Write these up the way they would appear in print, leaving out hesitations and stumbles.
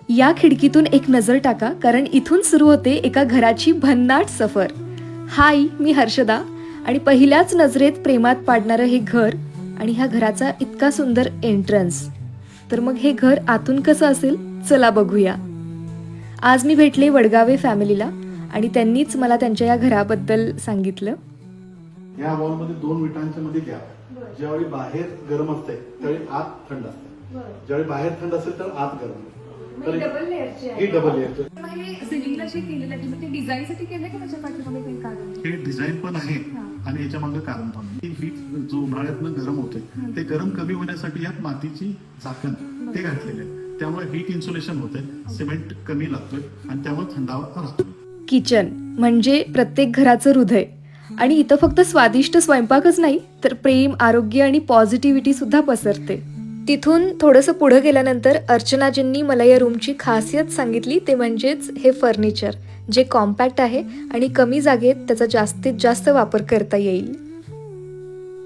या खिडकीतून एक नजर टाका, कारण इथून सुरू होते एका घराची भन्नाट सफर. हाय, मी हर्षदा आणि पहिल्याच नजरेत प्रेमात पाडणारं हे घर आणि ह्या घराचा इतका सुंदर एंट्रन्स. तर मग हे घर आतून कसं असेल, चला बघूया. आज मी भेटले वडगावे फॅमिलीला आणि त्यांनीच मला त्यांच्या या घराबद्दल सांगितलं. या वॉलमध्ये 2 विटांच्या मध्ये गॅप. ज्यावेळी बाहेर गरम असते त्यावेळी आत थंड असते. ज्यावेळी बाहेर थंड असेल तर आत गरम. ही डबल लेअरची आहे. ही डबल लेअरची. हे सिलिंगला जे केलेलं आहे ते डिझाईनसाठी केलं की त्याच्या पाठीमागे काही कारण आहे? हे डिझाईन पण आहे आणि याच्या मागे कारण पण आहे. ही हीट जो उन्हाळ्यातनं गरम होते ते गरम कमी होण्यासाठी यात मातीची झाकण ते घातलेले आहे. त्यामुळे हीट इन्सुलेशन होते, सिमेंट कमी लागतोय आणि त्यामुळे थंडावा राहतो. किचन म्हणजे प्रत्येक घराचं हृदय. आणि इथं फक्त स्वादिष्ट स्वयंपाकच नाही तर प्रेम, आरोग्य आणि पॉझिटिव्हिटी सुद्धा पसरते. तिथून थोडंसं पुढे गेल्यानंतर अर्चनाजींनी मला या रूमची खासियत सांगितली, ते म्हणजेच हे फर्निचर जे कॉम्पॅक्ट आहे आणि कमी जागेत त्याचा जास्तीत जास्त वापर करता येईल.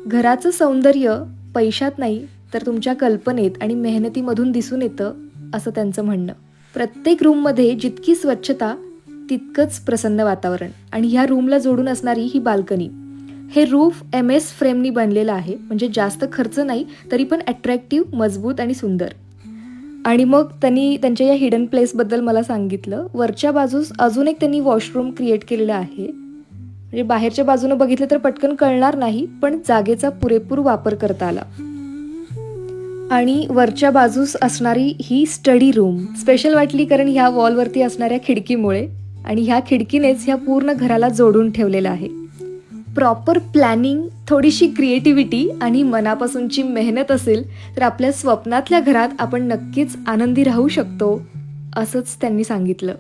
घराचं सौंदर्य पैशात नाही तर तुमच्या कल्पनेत आणि मेहनतीमधून दिसून येतं, असं त्यांचं म्हणणं. प्रत्येक रूममध्ये जितकी स्वच्छता तितकंच प्रसन्न वातावरण. आणि ह्या रूमला जोडून असणारी ही बाल्कनी, हे रूफ MS फ्रेमनी बनलेलं आहे. म्हणजे जास्त खर्च नाही तरी पण अट्रॅक्टिव्ह, मजबूत आणि सुंदर. आणि मग त्यांनी त्यांच्या या हिडन प्लेसबद्दल मला सांगितलं. वरच्या बाजूस अजून एक त्यांनी वॉशरूम क्रिएट केलेलं आहे. म्हणजे बाहेरच्या बाजूनं बघितलं तर पटकन कळणार नाही, पण जागेचा पुरेपूर वापर करता आला. आणि वरच्या बाजूस असणारी ही स्टडी रूम स्पेशल वाटली, कारण ह्या वॉलवरती असणाऱ्या खिडकीमुळे. आणि ह्या खिडकीनेच ह्या पूर्ण घराला जोडून ठेवलेलं आहे. प्रॉपर प्लॅनिंग, थोडीशी क्रिएटिव्हिटी आणि मनापासूनची मेहनत असेल तर आपल्या स्वप्नातल्या घरात आपण नक्कीच आनंदी राहू शकतो, असंच त्यांनी सांगितलं.